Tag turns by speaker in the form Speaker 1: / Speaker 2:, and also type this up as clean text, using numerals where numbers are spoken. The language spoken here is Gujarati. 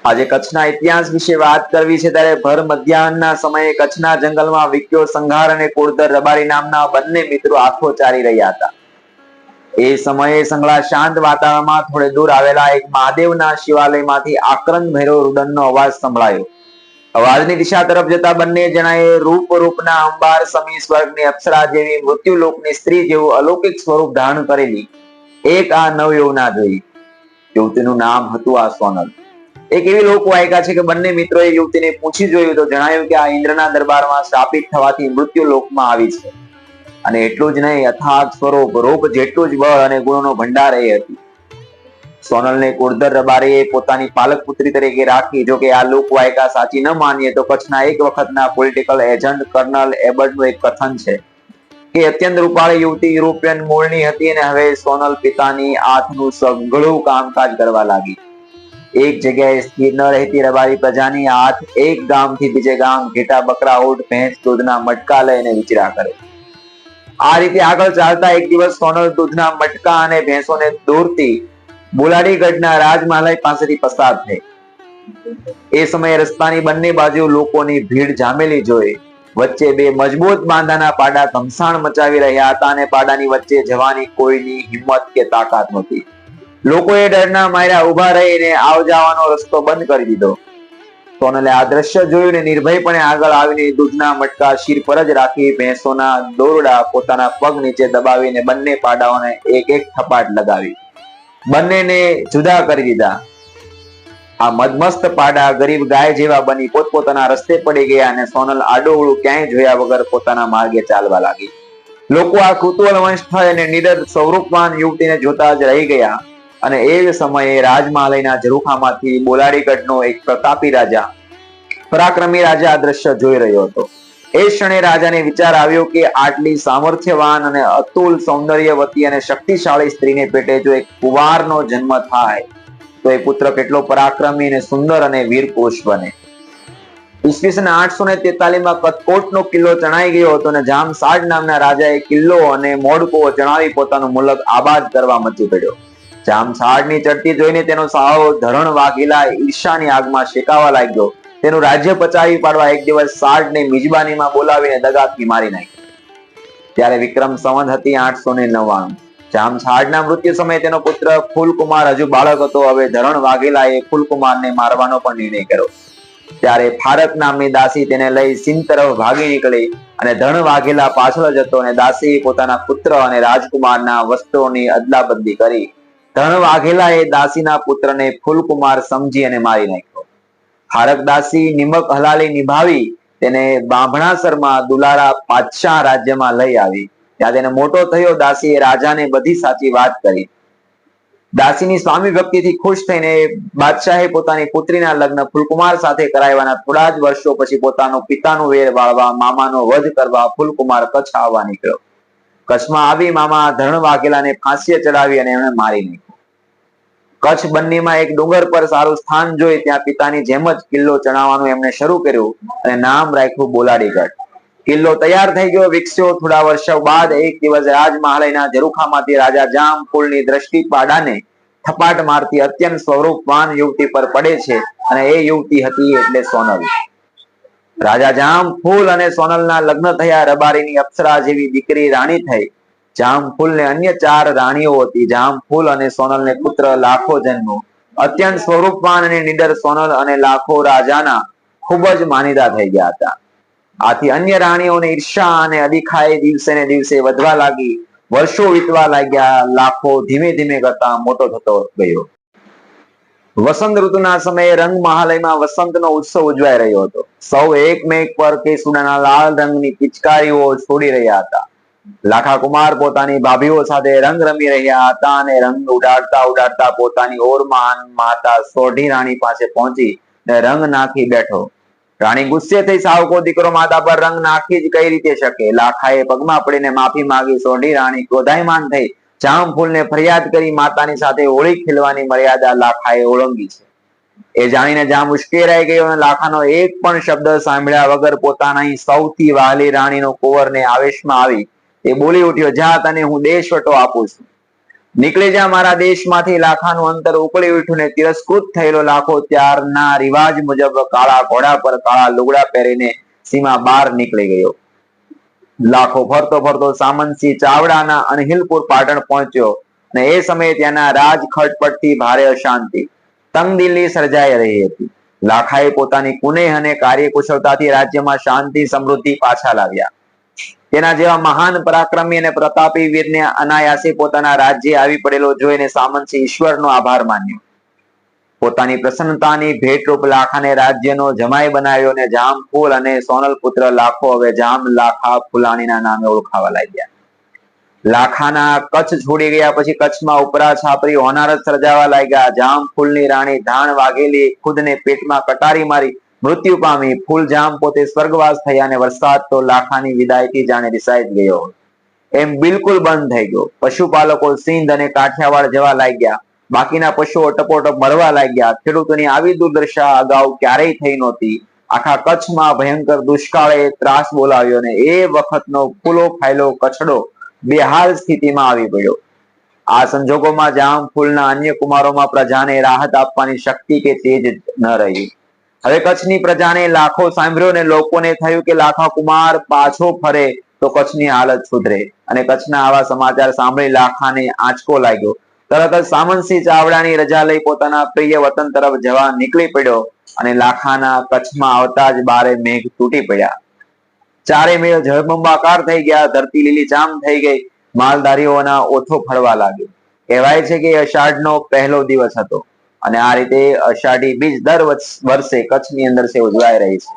Speaker 1: આજે કચ્છના ઇતિહાસ વિશે વાત કરવી છે ત્યારે ભર મધ્યાહનના સમયે કચ્છના જંગલમાં વિક્યો સંઘાર અને કોળદર રબારી નામના બંને મિત્રો આંખો ચારી રહ્યા હતા. એ સમયે સંગળા શાંત વાતાવરણમાં થોડે દૂર આવેલા એક મહાદેવના શિવાલયમાંથી આક્રંદ ભૈરવ રુદનનો અવાજ સંભળાયો. અવાજની દિશા તરફ જતા બંને જણાએ રૂપના અંબાર સમી સ્વર્ગની અપ્સરા જેવી મૃત્યુલોકની સ્ત્રી જેવું અલૌકિક સ્વરૂપ ધારણ કરેલી એક આ નવયૌવના જોઈ. યુવતીનું નામ હતું આ સોનલ. એક એવી લોકવાયકા છે કે બંને મિત્રોએ યુવતીને પૂછી જોયું તો જણાયું કે આ ઇન્દ્રના દરબારમાં સ્થાપિત થવાથી મૃત્યુ લોકમાં આવી છે. અને એટલું જ નહીં, અથાગ સ્વરૂપ, રૂપ જેટલું જ બળ અને ગુણોનો ભંડાર એ હતી. સોનલને કોળદર રબારીએ પોતાની પાલક પુત્રી તરીકે રાખી. જો કે આ લોકવાયકા સાચી ન માનીએ તો કચ્છના એક વખતના પોલિટિકલ એજન્ટ કર્નલ એબર્ટનું એક કથન છે કે અત્યંત રૂપાળી યુવતી યુરોપિયન મૂળની હતી અને હવે સોનલ પિતાની હાથનું સઘળું કામકાજ કરવા લાગી. એક જગ્યાએ સ્થિર ન રહેતી રબારી પ્રજાની હાથ એક ગામથી બીજે ગામ ઘેટા, બકરા, ઊંટ, ભેંસ દૂધના મટકા લઈને વિચરા કરે. આ રીતે આગળ ચાલતા એક દિવસ સોનલ દૂધના મટકા અને ભેંસોને દોરતી બોલાડીગઢના રાજમહાલય પાસેથી પસાર થઈ. એ સમયે રસ્તાની બંને બાજુ લોકોની ભીડ જામેલી જોઈ વચ્ચે બે મજબૂત બાંધાના પાડા ઘમસાણ મચાવી રહ્યા હતા અને પાડાની વચ્ચે જવાની કોઈની હિંમત કે તાકાત નહોતી. લોકોએ ડરના માર્યા ઉભા રહીને આવજાવાનો રસ્તો બંધ કરી દીધો. સોનલે આ દ્રશ્ય જોયું ને નિર્ભયપણે આગળ આવીને દૂધના મટકા શિર પર જ રાખી ભેંસોના દોરડા પોતાના પગ નીચે દબાવીને બંને પાડાઓને એક એક થપાટ લગાવી બંનેને જુદા કરી દીધા. આ મદમસ્ત પાડા ગરીબ ગાય જેવા બની પોતપોતાના રસ્તે પડી ગયા અને સોનલ આડોવળું ક્યાંય જોયા વગર પોતાના માર્ગે ચાલવા લાગી. લોકો આ કુતૂહલ વંશ થઈ અને નિડર સ્વરૂપવાન યુવતીને જોતા જ રહી ગયા. અને એ જ સમયે રાજમહાલયના ઝરૂખામાંથી બોલાડીગઢનો એક પ્રતાપી રાજા, પરાક્રમી રાજા આ દ્રશ્ય જોઈ રહ્યો હતો. એ ક્ષણે રાજાને વિચાર આવ્યો કે આટલી સામર્થ્યવાન અને અતુલ સૌંદર્યવતી અને શક્તિશાળી સ્ત્રીને પેટે જો એક કુંવારનો જન્મ થાય તો એ પુત્ર કેટલો પરાક્રમી અને સુંદર અને વીર પુરુષ બને. ઈસવીસન 843માં કથકોટનો કિલ્લો ચણાઈ ગયો હતો અને જામસાડ નામના રાજાએ કિલ્લો અને મોડકો ચણાવી પોતાનો મુલક આબાદ કરવા મચી પડ્યો. જામસાડની ચડતી જોઈને તેનો સાળો ધરણ વાઘેલા ઈર્ષાની આગમાં શેકાવા લાગ્યો. તેનું રાજ્ય પચાવી પાડવા એક દિવસ સાડને મિજબાનીમાં બોલાવીને દગાથી મારી નાખ્યો. ત્યારે વિક્રમ સંવત હતી 899. જામસાડના મૃત્યુ સમયે તેનો પુત્ર ફૂલકુમાર હજુ બાળક હતો. હવે ધરણ વાઘેલાએ ફૂલકુમારને મારવાનો પણ નિર્ણય કર્યો. ત્યારે ફારક નામની દાસી તેને લઈ સિંધ તરફ ભાગી નીકળી અને ધરણ વાઘેલા પાછળ જતો અને દાસી પોતાના પુત્ર અને રાજકુમારના વસ્ત્રોની અદલાબદલી કરી. ધરણ વાઘેલાએ દાસીના પુત્રને ફૂલકુમાર સમજી અને મારી નાખ્યો. ફારક દાસી નિમક હલાલી નિભાવી તેને બાંભણાસરમાં દુલારા પાતશાહ રાજ્યમાં લઈ આવી. ત્યાં તેને મોટો થયો. દાસીએ રાજાને બધી સાચી વાત કરી. દાસીની સ્વામી ભક્તિથી ખુશ થઈને બાદશાહે પોતાની પુત્રીના લગ્ન ફૂલકુમાર સાથે કરાવવાના થોડા જ વર્ષો પછી પોતાનો પિતાનું વેર વાળવા, મામાનો વધ કરવા ફૂલકુમાર કચ્છ આવવા નીકળ્યો. કચ્છમાં આવી મામા ધરણ વાઘેલાને ફાંસીએ ચડાવી અને એમણે મારી નાખ્યો. કચ્છ બંનેમાં એક ડુંગર પર સારું સ્થાન જોઈ ત્યાં પિતાની જેમ જ કિલ્લો ચણાવવાનું એમણે શરૂ કર્યું અને નામ રાખ્યું બોલાડીગઢ. કિલ્લો તૈયાર થઈ ગયો, વિકસ્યો. થોડા વર્ષો બાદ એક દિવસ રાજમહાલયના ઝરૂખામાંથી રાજા જામફૂલની દ્રષ્ટિ પાડાને થપાટ મારતી અત્યંત સ્વરૂપવાન યુવતી પર પડે છે અને એ યુવતી હતી એટલે સોનલ. રાજા જામફૂલ અને સોનલના લગ્ન થયા. રબારીની અપ્સરા જેવી દીકરી રાણી થઈ. જામફૂલને અન્ય 4 રાણીઓ હતી. જામફૂલ અને સોનલને પુત્ર લાખો જન્મ્યો. અત્યંત સ્વરૂપવાન અને નિડર સોનલ અને લાખો રાજાના ખૂબ જ માનીતા થઈ ગયા હતા. આથી અન્ય રાણીઓને ઈર્ષા અને અદિખાઈ દિવસે ને દિવસે વધવા લાગી. વર્ષો વીતવા લાગ્યા. લાખો ધીમે ધીમે કરતા મોટો થતો ગયો. વસંત ઋતુના સમયે રંગ મહાલયમાં વસંતનો ઉત્સવ ઉજવાઈ રહ્યો હતો. સૌ એકમેક પર કેસુડાના લાલ રંગની પિચકારીઓ છોડી રહ્યા હતા. લાખા કુમાર પોતાની ભાભીઓ સાથે રંગ રમી રહ્યા હતા અને રંગ ઉડાડતા ઉડાડતા પોતાની ઓરમાન માતા સોઢી રાણી પાસે પહોંચી ને રંગ નાખી બેઠો. રાણી ગુસ્સે થઈ. સાવકો દીકરો માતા પર રંગ નાખી જ કઈ રીતે શકે? લાખાએ પગમાં પડીને માફી માંગી. સોઢી રાણી ક્રોધાયમાન થઈ જામફૂલને ફરિયાદ કરી માતાની સાથે હોળી ખેલવાની મર્યાદા લાખાએ ઓળંગી છે. એ જાણીને જામ ઉશ્કેરાઈ ગયો અને લાખાનો એક પણ શબ્દ સાંભળ્યા વગર પોતાની સૌથી વહાલી રાણીનો કુંવરને આવેશમાં આવી એ બોલી ઉઠ્યો, જા તને હું દેશવટો આપું છું. નીકળી જા મારા દેશમાંથી લાખાનું અંતર ઉકળી ઉઠ્યું ને તિરસ્કૃત થયેલો લાખો ત્યારના રિવાજ મુજબ કાળા ઘોડા પર કાળા લુગડા પહેરીને સીમા બહાર નીકળી ગયો. લાખો ફરતો ફરતો સામંતસિંહ ચાવડાના અનહિલપુર પાટણ પહોંચ્યો અને એ સમયે ત્યાંના રાજ ખટપટથી ભારે અશાંતિ તંગદિલી સર્જાઈ રહી હતી. લાખાએ પોતાની કુનેહ અને કાર્યકુશળતાથી રાજ્યમાં શાંતિ સમૃદ્ધિ પાછા લાવ્યા. તેના જેવા મહાન પરાક્રમી અને પ્રતાપી વીરને અનાયાસે પોતાના રાજ્ય આવી પડેલો જોઈને સામંતસિંહ ઈશ્વરનો આભાર માન્યો. પોતાની પ્રસન્નતાની ભેટરૂપ લાખાને રાજ્યનો જમાઈ બનાવ્યો અને જામ ફૂલ અને સોનલ પુત્ર લાખો હવે જામ લાખા ફુલાણીના નામે ઓળખાવા લાગ્યા. લાખાના કચ્છ છોડી ગયા પછી કચ્છમાં ઉપરા છાપરી હોનારત સર્જાવા લાગ્યા. જામ ફૂલની રાણી ધાણ વાઘેલી ખુદને પેટમાં કટારી મારી મૃત્યુ પામી. ફૂલ જામ પોતે સ્વર્ગવાસ થયા અને વરસાદ તો લાખાની વિદાયથી જાણે રિસાઈ જ ગયો એમ બિલકુલ બંધ થઈ ગયો. પશુપાલકો સિંધ અને કાઠિયાવાડ જવા લાગ્યા. બાકીના પશુઓ ટપોટપ મરવા લાગ્યા. ખેડૂતોની આવી દુર્દશા અગાઉ ક્યારેય થઈ નહોતી. આખા કચ્છમાં ભયંકર દુષ્કાળે ત્રાસ બોલાવ્યો અને એ વખતનો ફૂલો ફાયલો કચ્છડો બેહાલ સ્થિતિમાં આવી પડ્યો. આ સંજોગોમાં જામ ફૂલના અન્ય કુમારોમાં પ્રજાને રાહત આપવાની શક્તિ કે તેજ ન રહી. હવે કચ્છની પ્રજાને લાખો સાંભળ્યો ને લોકોને થયું કે લાખા કુમાર પાછો ફરે તો કચ્છની હાલત સુધરે. અને કચ્છના આવા સમાચાર સાંભળી લાખાને આંચકો લાગ્યો. તરત જ સામંતસિંહ ચાવડાની રજા લઈ પોતાના પ્રિય વતન તરફ જવા નીકળી પડ્યો અને લાખાના કચ્છમાં આવતા જ બારે મેઘ તૂટી પડ્યા. ચારે મેળ જળબંબાકાર થઈ ગયા. ધરતી લીલીચામ થઈ ગઈ. માલધારીઓના ઓથો ફરવા લાગ્યો. કહેવાય છે કે અષાઢનો પહેલો દિવસ હતો અને આ રીતે અષાઢી બીજ દર વર્ષે કચ્છની અંદર છે ઉજવાઈ રહી છે.